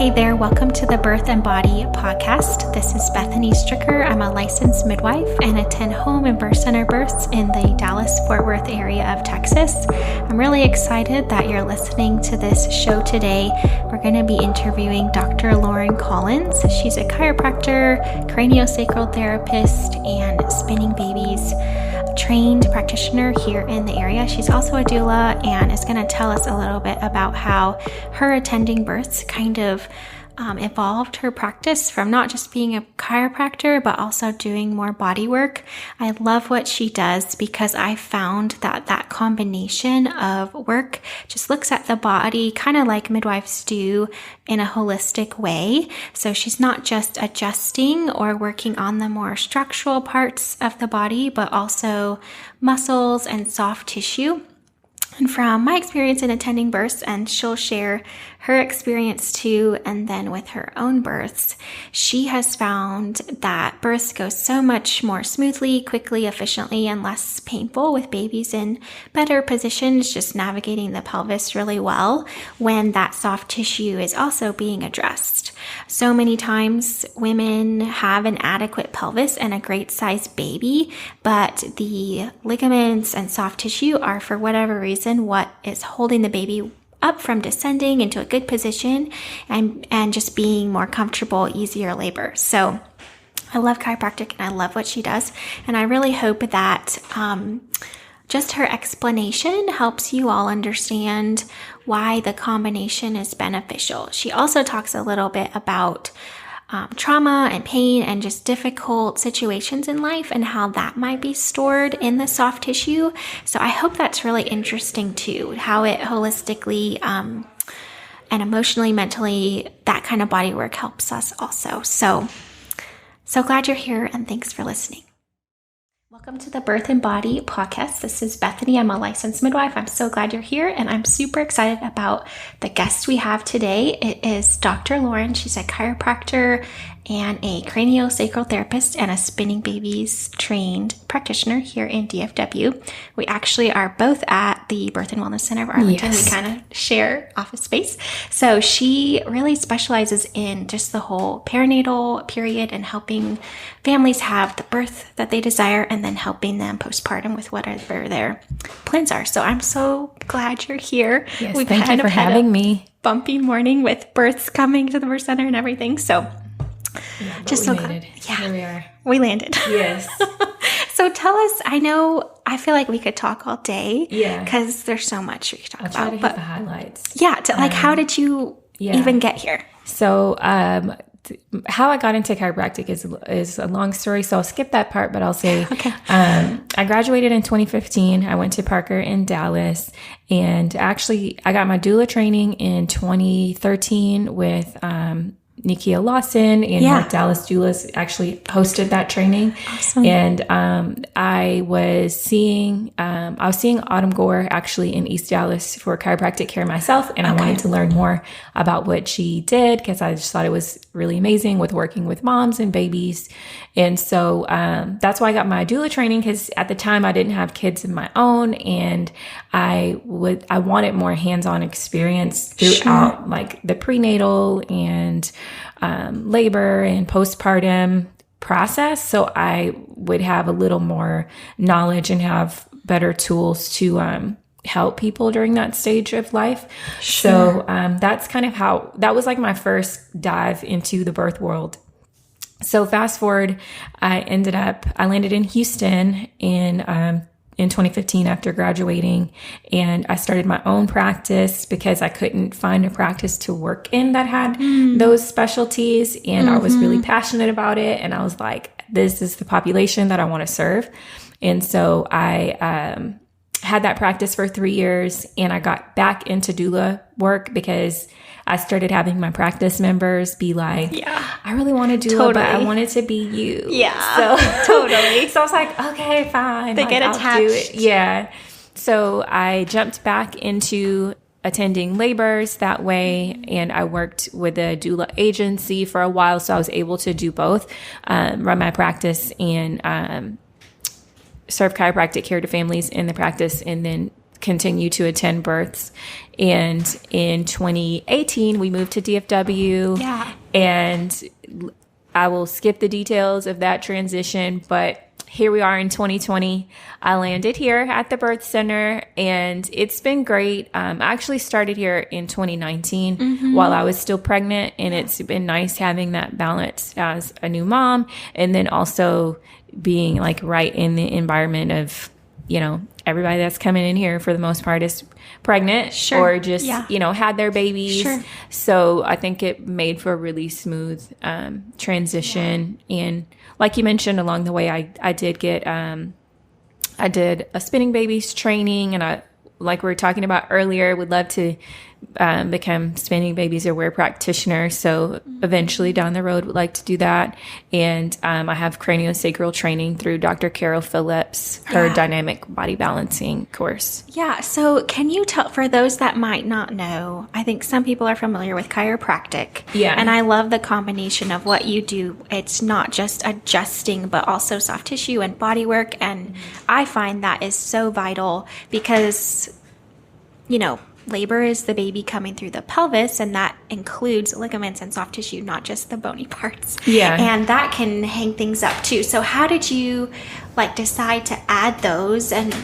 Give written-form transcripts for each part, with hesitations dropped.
Hey there, welcome to the Birth and Body podcast. This is Bethany Stricker. I'm a licensed midwife and attend home and birth center births in the Dallas-Fort Worth area of Texas. I'm really excited that you're listening to this show today. We're going to be interviewing Dr. Lauren Collins. She's a chiropractor, craniosacral therapist, and spinning babies trained practitioner here in the area. She's also a doula and is going to tell us a little bit about how her attending births kind of evolved her practice from not just being a chiropractor, but also doing more body work. I love what she does because I found that combination of work just looks at the body kind of like midwives do in a holistic way. So she's not just adjusting or working on the more structural parts of the body, but also muscles and soft tissue. And from my experience in attending births, and she'll share her experience too, and then with her own births, she has found that births go so much more smoothly, quickly, efficiently, and less painful with babies in better positions, just navigating the pelvis really well when that soft tissue is also being addressed. So many times women have an adequate pelvis and a great sized baby, but the ligaments and soft tissue are, for whatever reason, what is holding the baby up from descending into a good position and just being more comfortable, easier labor. So I love chiropractic and I love what she does. And I really hope that just her explanation helps you all understand why the combination is beneficial. She also talks a little bit about trauma and pain and just difficult situations in life and how that might be stored in the soft tissue. So I hope that's really interesting too, how it holistically and emotionally, mentally, that kind of body work helps us also. So glad you're here and thanks for listening. Welcome to the Birth and Body podcast. This is Bethany. I'm a licensed midwife. I'm so glad you're here, and I'm super excited about the guest we have today. It is Dr. Lauren. She's a chiropractor and a craniosacral therapist and a spinning babies trained practitioner here in DFW. We actually are both at the Birth and Wellness Center of Arlington. Yes. We kind of share office space. So she really specializes in just the whole perinatal period and helping families have the birth that they desire and then helping them postpartum with whatever their plans are. So I'm so glad you're here. Yes, thank you for having me. Bumpy morning with births coming to the birth center and everything. So yeah, just so glad. Yeah, here we are. We landed. Yes. So tell us, I feel like we could talk all day. Yeah. Because there's so much we could talk about. I'll try to hit the highlights. Yeah. How did you even get here? So, how I got into chiropractic is a long story, so I'll skip that part, but I'll say, okay. I graduated in 2015. I went to Parker in Dallas, and actually I got my doula training in 2013 with, Nikia Lawson and North Dallas Doulas actually hosted that training. Awesome. And I was seeing Autumn Gore actually in East Dallas for chiropractic care myself, and I wanted to learn more about what she did because I just thought it was really amazing with working with moms and babies. And so that's why I got my doula training, because at the time I didn't have kids of my own, and I wanted more hands-on experience throughout like the prenatal and labor and postpartum process. So I would have a little more knowledge and have better tools to help people during that stage of life. Sure. So that's kind of that was like my first dive into the birth world. So fast forward, I landed in Houston in 2015 after graduating, and I started my own practice because I couldn't find a practice to work in that had those specialties, and I was really passionate about it, and I was like, this is the population that I want to serve. And so I had that practice for 3 years, and I got back into doula work because I started having my practice members be like, I really want to doula, but I want it to be you. Yeah, so, totally. So I was like, okay, fine. They get attached. I'll do it. Yeah. So I jumped back into attending labors that way, and I worked with a doula agency for a while, so I was able to do both, run my practice and serve chiropractic care to families in the practice, and then continue to attend births. And in 2018, we moved to DFW. Yeah. And I will skip the details of that transition, but here we are in 2020. I landed here at the birth center, and it's been great. I actually started here in 2019 while I was still pregnant, and it's been nice having that balance as a new mom, and then also being like right in the environment of, you know, everybody that's coming in here for the most part is pregnant or just, you know, had their babies. So I think it made for a really smooth transition. And like you mentioned along the way, I did get, I did a spinning babies training, and I, like we were talking about earlier, would love to become spinning babies aware practitioner. So eventually down the road would like to do that. And I have craniosacral training through Dr. Carol Phillips, her dynamic body balancing course. Yeah. So can you tell, for those that might not know, I think some people are familiar with chiropractic. Yeah. And I love the combination of what you do. It's not just adjusting, but also soft tissue and body work. And I find that is so vital because, you know, labor is the baby coming through the pelvis, and that includes ligaments and soft tissue, not just the bony parts. Yeah. And that can hang things up too. So how did you like decide to add those, and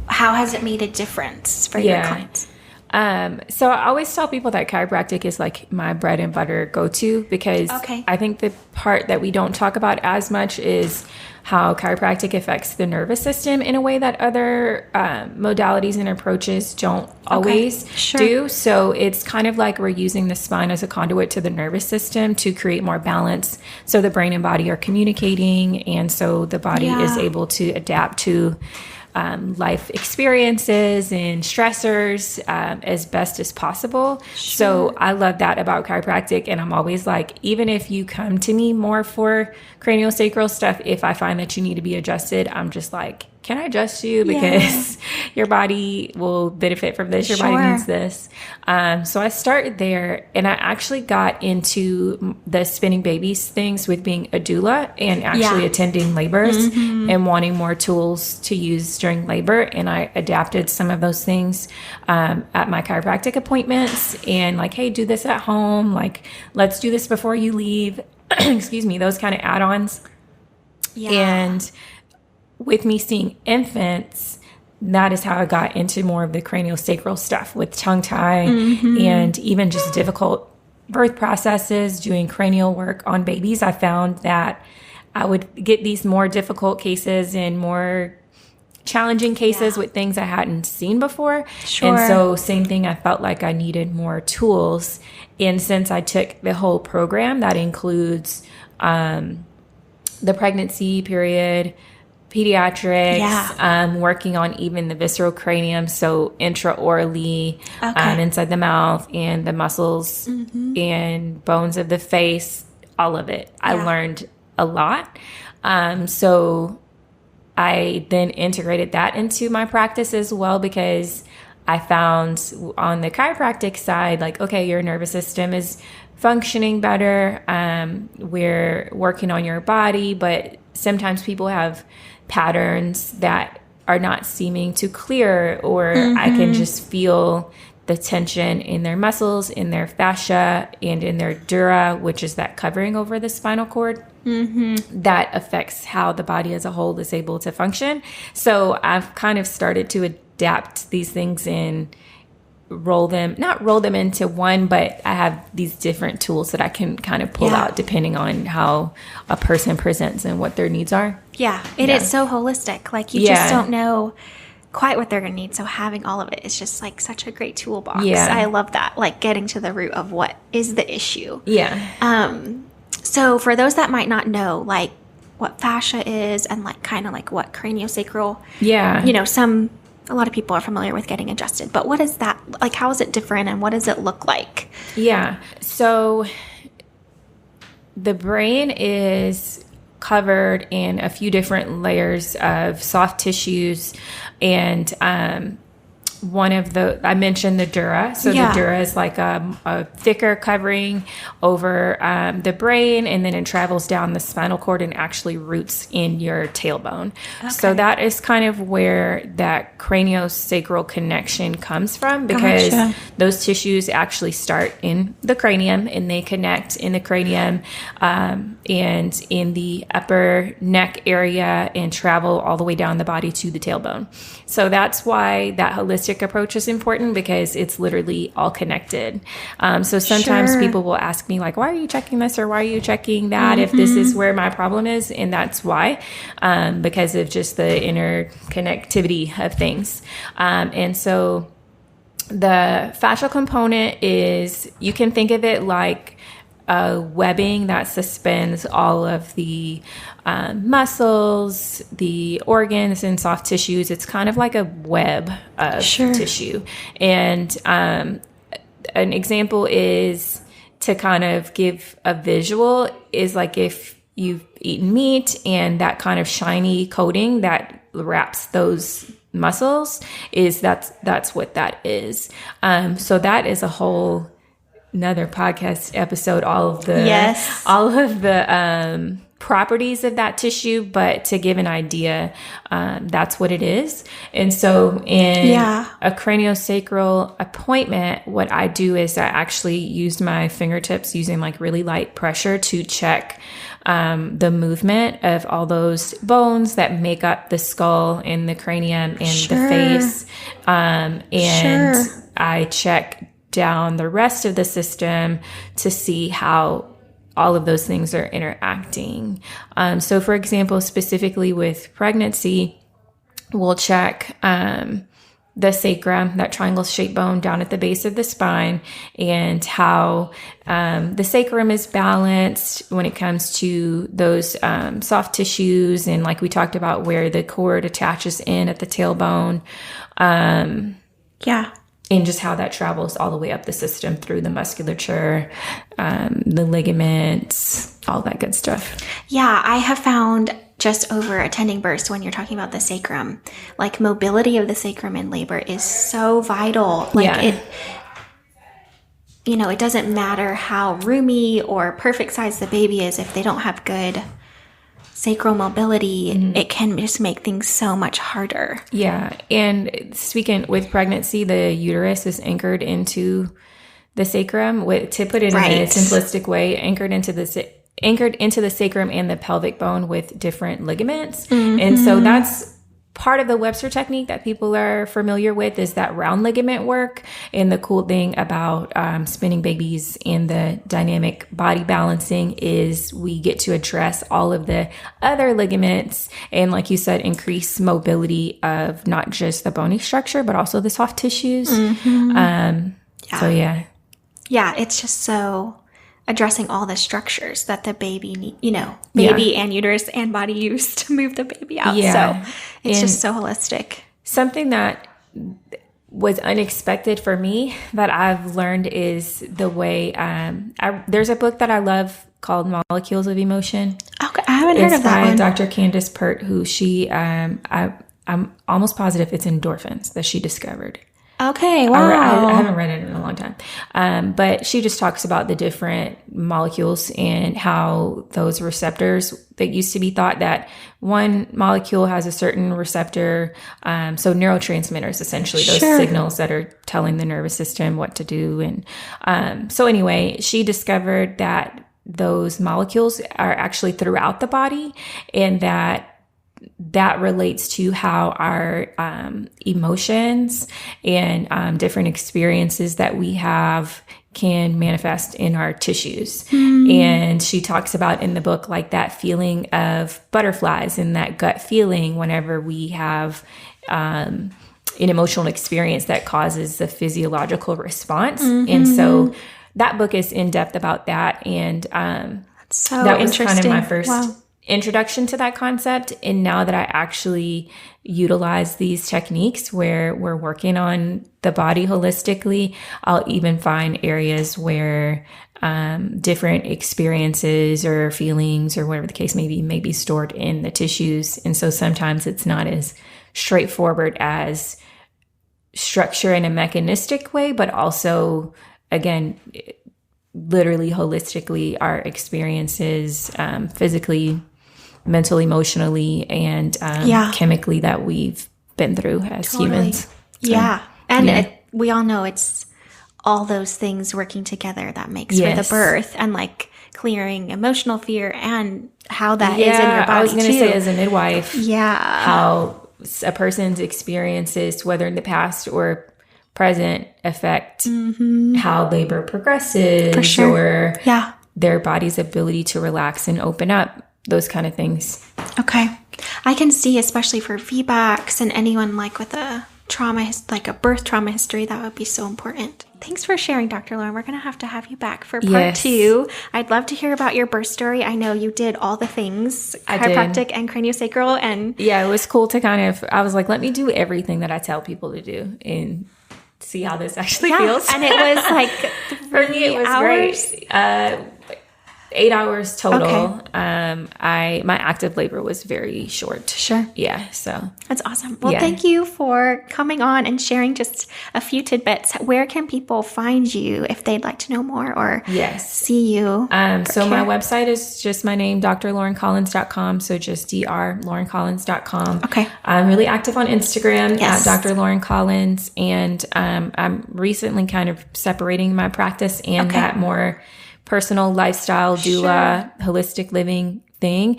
how has it made a difference for your clients? So I always tell people that chiropractic is like my bread and butter go-to, because I think the part that we don't talk about as much is how chiropractic affects the nervous system in a way that other modalities and approaches don't always do. So it's kind of like we're using the spine as a conduit to the nervous system to create more balance. So the brain and body are communicating, and so the body is able to adapt to life experiences and stressors as best as possible. So I love that about chiropractic. And I'm always like, even if you come to me more for craniosacral stuff, if I find that you need to be adjusted, I'm just like, can I adjust you? Because your body will benefit from this. Your body needs this. So I started there, and I actually got into the spinning babies things with being a doula and actually attending labors and wanting more tools to use during labor. And I adapted some of those things at my chiropractic appointments, and like, hey, do this at home. Like, let's do this before you leave. Excuse me, those kind of add-ons. And with me seeing infants, that is how I got into more of the craniosacral stuff with tongue tie and even just difficult birth processes, doing cranial work on babies. I found that I would get these more difficult cases and more challenging cases with things I hadn't seen before. And so same thing, I felt like I needed more tools. And since I took the whole program, that includes the pregnancy period, pediatrics, working on even the visceral cranium, so intraorally, inside the mouth, and the muscles and bones of the face, all of it. I learned a lot. So I then integrated that into my practice as well, because I found on the chiropractic side, like, okay, your nervous system is functioning better. We're working on your body, but sometimes people have patterns that are not seeming to clear, or I can just feel the tension in their muscles, in their fascia, and in their dura, which is that covering over the spinal cord. That affects how the body as a whole is able to function. So I've kind of started to adapt these things and not roll them into one, but I have these different tools that I can kind of pull out depending on how a person presents and what their needs are. It is so holistic. Like, you just don't know quite what they're going to need. So having all of it is just like such a great toolbox. I love that. Like, getting to the root of what is the issue. So for those that might not know, like, what fascia is, and like kind of like what craniosacral, you know, a lot of people are familiar with getting adjusted, but what is that? Like, how is it different, and what does it look like? So the brain is covered in a few different layers of soft tissues, and I mentioned the dura. So the dura is like a thicker covering over the brain, and then it travels down the spinal cord and actually roots in your tailbone. Okay. So that is kind of where that craniosacral connection comes from, because those tissues actually start in the cranium, and they connect in the cranium and in the upper neck area, and travel all the way down the body to the tailbone. So that's why that holistic approach is important, because it's literally all connected. So sometimes people will ask me, like, why are you checking this, or why are you checking that, if this is where my problem is? And that's why, because of just the interconnectivity of things. And so the fascial component is, you can think of it like a webbing that suspends all of the muscles, the organs, and soft tissues. It's kind of like a web of tissue. And an example is, to kind of give a visual, is like if you've eaten meat, and that kind of shiny coating that wraps those muscles, that's what that is. So that is a whole another podcast episode, all of the properties of that tissue, but to give an idea, that's what it is. And so in a craniosacral appointment, what I do is I actually use my fingertips, using like really light pressure, to check the movement of all those bones that make up the skull and the cranium and the face. And I check down the rest of the system to see how all of those things are interacting. So for example, specifically with pregnancy, we'll check the sacrum, that triangle shaped bone down at the base of the spine, and how the sacrum is balanced when it comes to those soft tissues, and like we talked about, where the cord attaches in at the tailbone. And just how that travels all the way up the system through the musculature, the ligaments, all that good stuff. Yeah, I have found, just over attending births, when you're talking about the sacrum, like mobility of the sacrum in labor is so vital. Like it doesn't matter how roomy or perfect size the baby is, if they don't have good sacral mobility, it can just make things so much harder. Yeah. And speaking with pregnancy, the uterus is anchored into the sacrum, to put it in a simplistic way, anchored into the sacrum and the pelvic bone with different ligaments. And so that's part of the Webster technique that people are familiar with, is that round ligament work. And the cool thing about spinning babies and the dynamic body balancing is we get to address all of the other ligaments, and like you said, increase mobility of not just the bony structure, but also the soft tissues. Yeah, it's just so addressing all the structures that the baby baby and uterus and body use to move the baby out. So it's just so holistic. Something that was unexpected for me that I've learned is the way, there's a book that I love called Molecules of Emotion. Okay, I haven't heard of that one. It's by Dr. Candace Pert, who I'm almost positive it's endorphins that she discovered. Okay, wow. I haven't read it in a long time. But she just talks about the different molecules and how those receptors, that used to be thought that one molecule has a certain receptor. So neurotransmitters, essentially, those signals that are telling the nervous system what to do. And so anyway, she discovered that those molecules are actually throughout the body, and that relates to how our emotions and different experiences that we have can manifest in our tissues. And she talks about in the book, like, that feeling of butterflies and that gut feeling whenever we have an emotional experience that causes a physiological response. And so that book is in depth about that. And so that was kind of my first introduction to that concept. And now that I actually utilize these techniques where we're working on the body holistically, I'll even find areas where different experiences or feelings or whatever the case may be stored in the tissues. And so sometimes it's not as straightforward as structure in a mechanistic way, but also, again, literally holistically, our experiences, physically, mentally, emotionally, and chemically that we've been through as humans. So, and we all know it's all those things working together that makes for the birth, and like clearing emotional fear and how that is in your body. I was going to say, as a midwife, how a person's experiences, whether in the past or present, affect how labor progresses, or their body's ability to relax and open up, those kind of things. Okay. I can see, especially for VBACs and anyone like with a trauma, like a birth trauma history, that would be so important. Thanks for sharing, Dr. Lauren. We're going to have you back for part 2. I'd love to hear about your birth story. I know you did all the things, chiropractic and craniosacral. And it was cool to I was like, let me do everything that I tell people to do and see how this actually feels. And it was like for me, it was great. 8 hours total. Okay. My active labor was very short. Sure. Yeah. So that's awesome. Well, thank you for coming on and sharing just a few tidbits. Where can people find you if they'd like to know more or see you? So my website is just my name, drlaurencollins.com. So just drlaurencollins.com. Okay. I'm really active on Instagram at Dr. Lauren Collins. And I'm recently kind of separating my practice and that more personal lifestyle, doula, holistic living thing.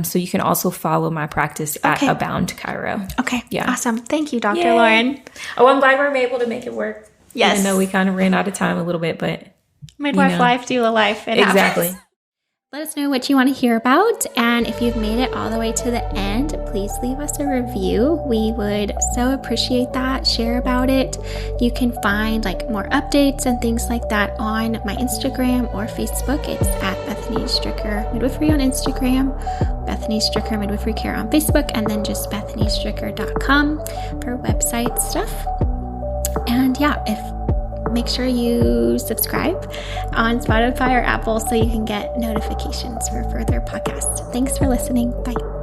So you can also follow my practice at Abound Chiro. Okay. Yeah. Awesome. Thank you, Dr. Lauren. Oh, I'm glad we're able to make it work. Yes. Even though we kind of ran out of time a little bit, but midwife life, doula life. Exactly. Let us know what you want to hear about. And if you've made it all the way to the end, please leave us a review. We would so appreciate that. Share about it. You can find like more updates and things like that on my Instagram or Facebook. It's at Bethany Stricker Midwifery on Instagram, Bethany Stricker Midwifery Care on Facebook, and then just BethanyStricker.com for website stuff. And make sure you subscribe on Spotify or Apple so you can get notifications for further podcasts. Thanks for listening. Bye.